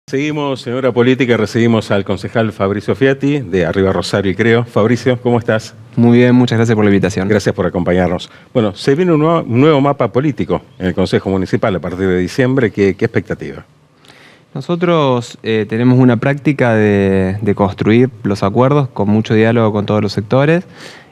Seguimos en Hora Política, recibimos al concejal Fabricio Fiati, de Arriba Rosario y Creo. Fabricio, ¿cómo estás? Muy bien, muchas gracias por la invitación. Gracias por acompañarnos. Bueno, se viene un nuevo mapa político en el Consejo Municipal a partir de diciembre. ¿Qué expectativa? Nosotros tenemos una práctica de construir los acuerdos con mucho diálogo con todos los sectores.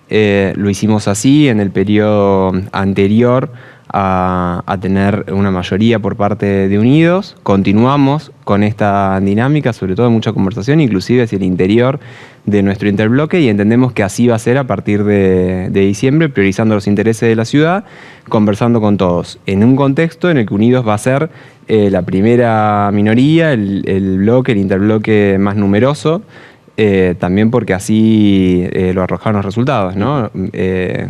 Lo hicimos así en el periodo anterior a tener una mayoría por parte de Unidos. Continuamos con esta dinámica, sobre todo mucha conversación, inclusive hacia el interior de nuestro interbloque, y entendemos que así va a ser a partir de diciembre, priorizando los intereses de la ciudad, conversando con todos, en un contexto en el que Unidos va a ser la primera minoría, el bloque, el interbloque más numeroso, también porque así lo arrojaron los resultados, ¿no?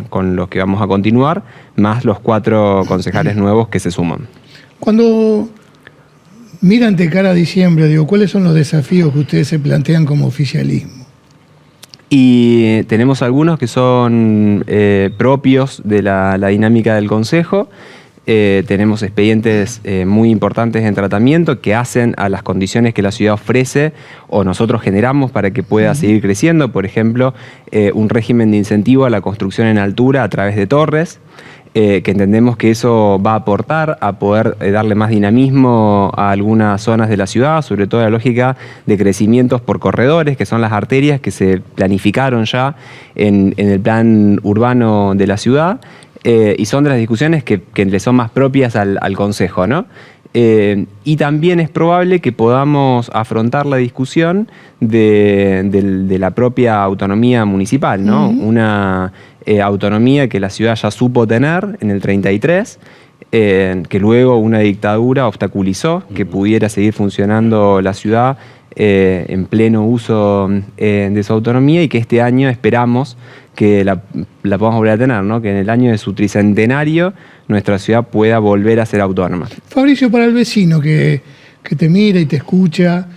Con los que vamos a continuar, más los 4 concejales nuevos que se suman. Cuando miran de cara a diciembre, digo, ¿cuáles son los desafíos que ustedes se plantean como oficialismo? Y tenemos algunos que son propios de la dinámica del Consejo. Tenemos expedientes muy importantes en tratamiento que hacen a las condiciones que la ciudad ofrece o nosotros generamos para que pueda seguir creciendo. Por ejemplo, un régimen de incentivo a la construcción en altura a través de torres, que entendemos que eso va a aportar a poder darle más dinamismo a algunas zonas de la ciudad, sobre todo la lógica de crecimientos por corredores, que son las arterias que se planificaron ya en el plan urbano de la ciudad. Y son de las discusiones que le son más propias al Consejo, ¿no? Y también es probable que podamos afrontar la discusión de la propia autonomía municipal, ¿no? Una autonomía que la ciudad ya supo tener en el 33, que luego una dictadura obstaculizó que pudiera seguir funcionando la ciudad en pleno uso de su autonomía, y que este año esperamos que la podamos volver a tener, ¿no? Que en el año de su tricentenario nuestra ciudad pueda volver a ser autónoma. Fabricio, para el vecino que te mira y te escucha,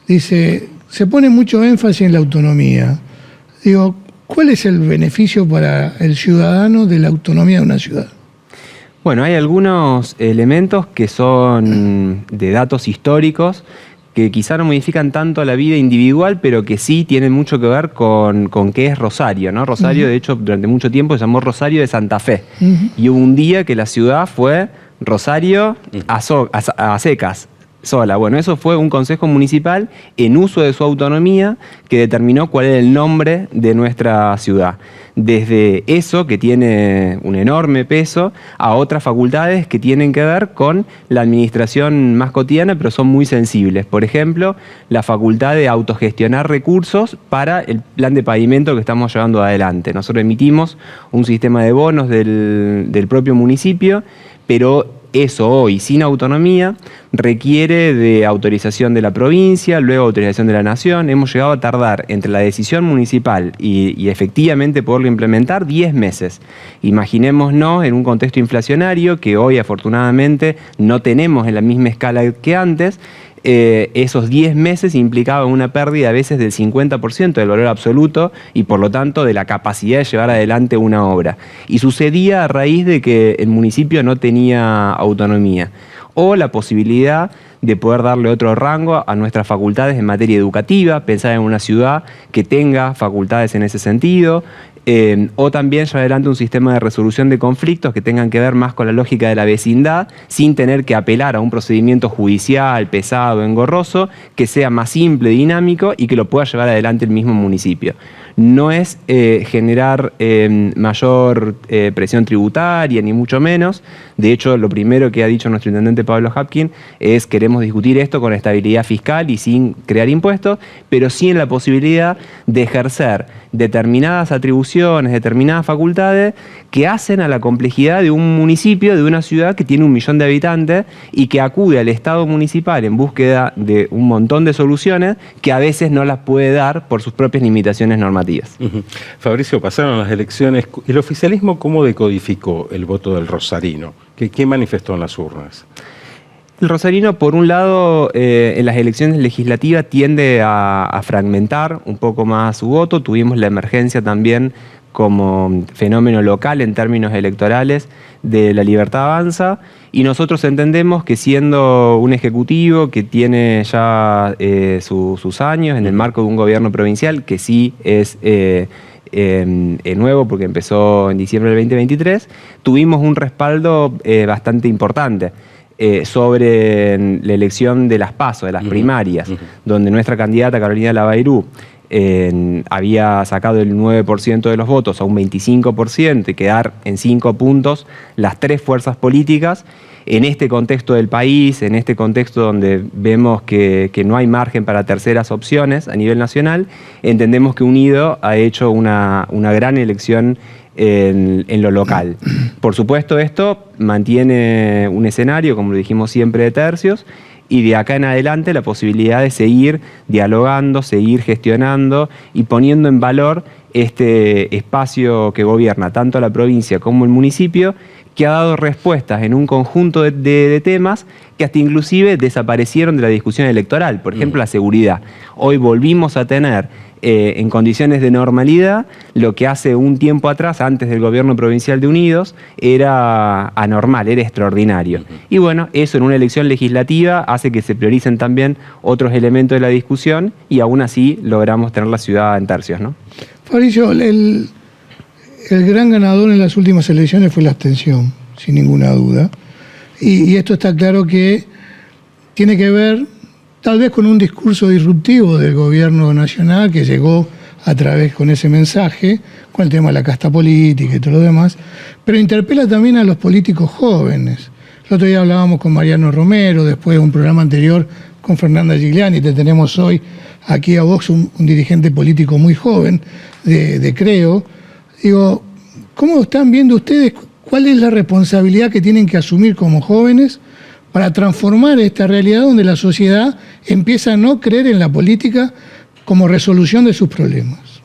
dice, se pone mucho énfasis en la autonomía. Digo, ¿cuál es el beneficio para el ciudadano de la autonomía de una ciudad? Bueno, hay algunos elementos que son de datos históricos que quizá no modifican tanto la vida individual, pero que sí tienen mucho que ver con qué es Rosario, ¿no? Rosario, de hecho, durante mucho tiempo se llamó Rosario de Santa Fe. Y hubo un día que la ciudad fue Rosario a secas, sola. Bueno, eso fue un consejo municipal en uso de su autonomía que determinó cuál era el nombre de nuestra ciudad. Desde eso, que tiene un enorme peso, a otras facultades que tienen que ver con la administración más cotidiana, pero son muy sensibles. Por ejemplo, la facultad de autogestionar recursos para el plan de pavimento que estamos llevando adelante. Nosotros emitimos un sistema de bonos del propio municipio, pero eso hoy, sin autonomía, requiere de autorización de la provincia, luego autorización de la nación. Hemos llegado a tardar entre la decisión municipal y efectivamente poderlo implementar 10 meses. Imaginémonos en un contexto inflacionario que hoy afortunadamente no tenemos en la misma escala que antes. Esos 10 meses implicaban una pérdida a veces del 50% del valor absoluto y por lo tanto de la capacidad de llevar adelante una obra. Y sucedía a raíz de que el municipio no tenía autonomía o la posibilidad de poder darle otro rango a nuestras facultades en materia educativa, pensar en una ciudad que tenga facultades en ese sentido, o también llevar adelante un sistema de resolución de conflictos que tengan que ver más con la lógica de la vecindad, sin tener que apelar a un procedimiento judicial pesado, engorroso, que sea más simple, dinámico y que lo pueda llevar adelante el mismo municipio. No es generar mayor presión tributaria, ni mucho menos. De hecho, lo primero que ha dicho nuestro intendente Pablo Hapkin es: queremos discutir esto con estabilidad fiscal y sin crear impuestos, pero sí en la posibilidad de ejercer determinadas atribuciones, determinadas facultades que hacen a la complejidad de un municipio, de una ciudad que tiene 1 millón de habitantes y que acude al Estado municipal en búsqueda de un montón de soluciones que a veces no las puede dar por sus propias limitaciones normativas. Fabricio, pasaron las elecciones. ¿El oficialismo cómo decodificó el voto del rosarino? ¿Qué manifestó en las urnas? El rosarino, por un lado, en las elecciones legislativas tiende a fragmentar un poco más su voto. Tuvimos la emergencia también como fenómeno local en términos electorales de La Libertad Avanza, y nosotros entendemos que siendo un ejecutivo que tiene ya sus años en el marco de un gobierno provincial, que sí es nuevo porque empezó en diciembre del 2023, tuvimos un respaldo bastante importante sobre la elección de las PASO, de las primarias, donde nuestra candidata Carolina Labayrú había sacado el 9% de los votos a un 25% y quedar en 5 puntos las 3 fuerzas políticas. En este contexto del país, en este contexto donde vemos que no hay margen para terceras opciones a nivel nacional, entendemos que Unido ha hecho una gran elección en lo local. Por supuesto, esto mantiene un escenario, como lo dijimos siempre, de tercios, y de acá en adelante la posibilidad de seguir dialogando, seguir gestionando y poniendo en valor este espacio que gobierna tanto la provincia como el municipio, que ha dado respuestas en un conjunto de temas que hasta inclusive desaparecieron de la discusión electoral. Por ejemplo, la seguridad. Hoy volvimos a tener en condiciones de normalidad lo que hace un tiempo atrás, antes del gobierno provincial de Unidos, era anormal, era extraordinario. Y bueno, eso en una elección legislativa hace que se prioricen también otros elementos de la discusión y aún así logramos tener la ciudad en tercios, ¿no? Fabricio, el gran ganador en las últimas elecciones fue la abstención, sin ninguna duda. Y esto está claro que tiene que ver tal vez con un discurso disruptivo del gobierno nacional que llegó a través con ese mensaje, con el tema de la casta política y todo lo demás, pero interpela también a los políticos jóvenes. El otro día hablábamos con Mariano Romero, después de un programa anterior con Fernanda Gigliani, te tenemos hoy aquí a vos, un dirigente político muy joven de Creo. Digo, ¿cómo están viendo ustedes cuál es la responsabilidad que tienen que asumir como jóvenes para transformar esta realidad donde la sociedad empieza a no creer en la política como resolución de sus problemas?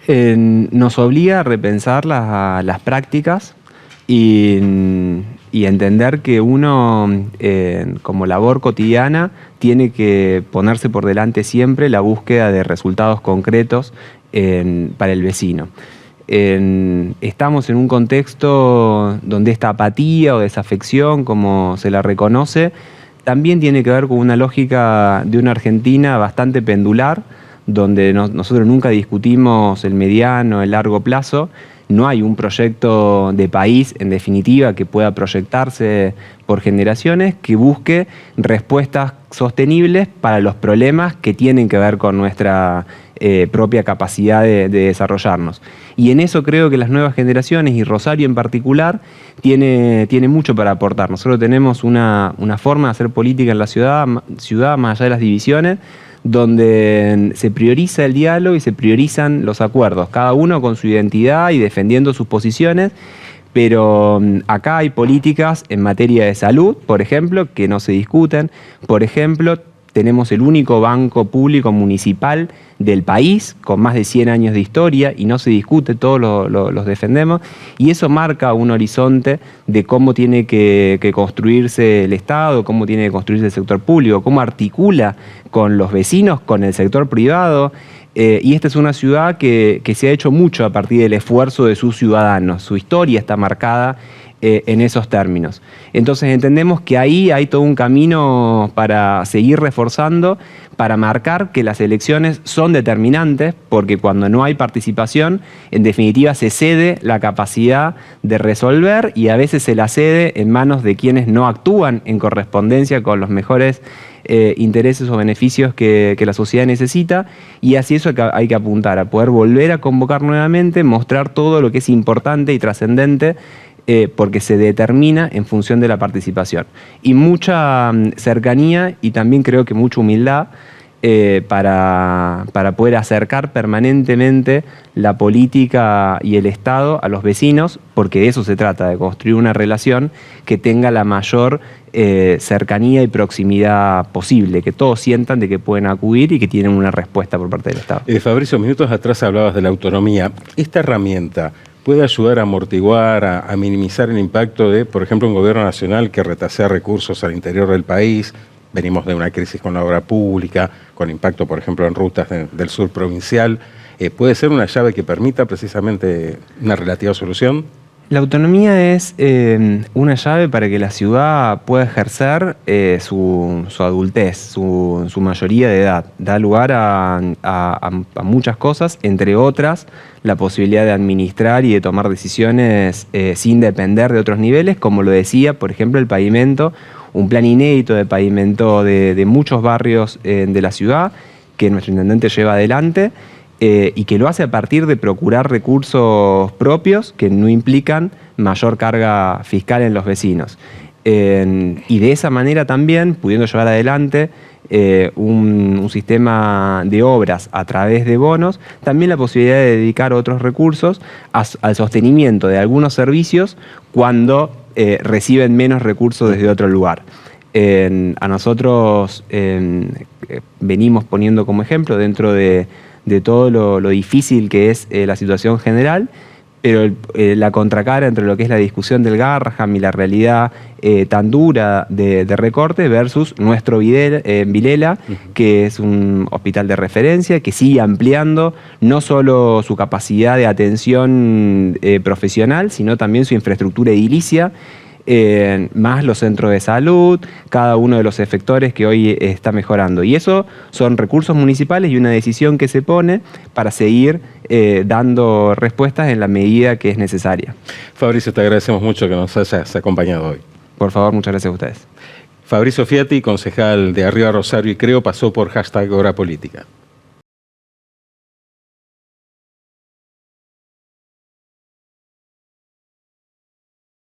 Nos obliga a repensar las prácticas y entender que uno, como labor cotidiana, tiene que ponerse por delante siempre la búsqueda de resultados concretos para el vecino. Estamos en un contexto donde esta apatía o desafección, como se la reconoce, también tiene que ver con una lógica de una Argentina bastante pendular, donde nosotros nunca discutimos el mediano, el largo plazo. No hay un proyecto de país, en definitiva, que pueda proyectarse por generaciones, que busque respuestas sostenibles para los problemas que tienen que ver con nuestra propia capacidad de desarrollarnos. Y en eso creo que las nuevas generaciones, y Rosario en particular, tiene mucho para aportar. Nosotros tenemos una forma de hacer política en la ciudad más allá de las divisiones, donde se prioriza el diálogo y se priorizan los acuerdos, cada uno con su identidad y defendiendo sus posiciones, pero acá hay políticas en materia de salud, por ejemplo, que no se discuten. Por ejemplo, tenemos el único banco público municipal del país, con más de 100 años de historia, y no se discute, todos los defendemos, y eso marca un horizonte de cómo tiene que construirse el Estado, cómo tiene que construirse el sector público, cómo articula con los vecinos, con el sector privado, y esta es una ciudad que se ha hecho mucho a partir del esfuerzo de sus ciudadanos. Su historia está marcada en esos términos. Entonces entendemos que ahí hay todo un camino para seguir reforzando, para marcar que las elecciones son determinantes, porque cuando no hay participación, en definitiva se cede la capacidad de resolver y a veces se la cede en manos de quienes no actúan en correspondencia con los mejores intereses o beneficios que la sociedad necesita, y así eso hay que apuntar, a poder volver a convocar nuevamente, mostrar todo lo que es importante y trascendente, porque se determina en función de la participación. Y mucha cercanía y también creo que mucha humildad para poder acercar permanentemente la política y el Estado a los vecinos, porque de eso se trata, de construir una relación que tenga la mayor cercanía y proximidad posible, que todos sientan de que pueden acudir y que tienen una respuesta por parte del Estado. Fabricio, minutos atrás hablabas de la autonomía. ¿Esta herramienta puede ayudar a amortiguar, a minimizar el impacto de, por ejemplo, un gobierno nacional que retasea recursos al interior del país? Venimos de una crisis con la obra pública, con impacto, por ejemplo, en rutas del sur provincial. ¿puede ser una llave que permita precisamente una relativa solución? La autonomía es una llave para que la ciudad pueda ejercer su adultez, su mayoría de edad. Da lugar a muchas cosas, entre otras la posibilidad de administrar y de tomar decisiones sin depender de otros niveles, como lo decía, por ejemplo, el pavimento, un plan inédito de pavimento de muchos barrios de la ciudad que nuestro intendente lleva adelante. Y que lo hace a partir de procurar recursos propios que no implican mayor carga fiscal en los vecinos. Y de esa manera también, pudiendo llevar adelante un sistema de obras a través de bonos, también la posibilidad de dedicar otros recursos al sostenimiento de algunos servicios cuando reciben menos recursos desde otro lugar. A nosotros venimos poniendo como ejemplo dentro de todo lo difícil que es la situación general, pero la contracara entre lo que es la discusión del Garraham y la realidad tan dura de recorte versus nuestro Vilela, que es un hospital de referencia, que sigue ampliando no solo su capacidad de atención profesional, sino también su infraestructura edilicia, más los centros de salud, cada uno de los efectores que hoy está mejorando. Y eso son recursos municipales y una decisión que se pone para seguir dando respuestas en la medida que es necesaria. Fabricio, te agradecemos mucho que nos hayas acompañado hoy. Por favor, muchas gracias a ustedes. Fabricio Fiati, concejal de Arriba Rosario y Creo, pasó por #HoraPolítica.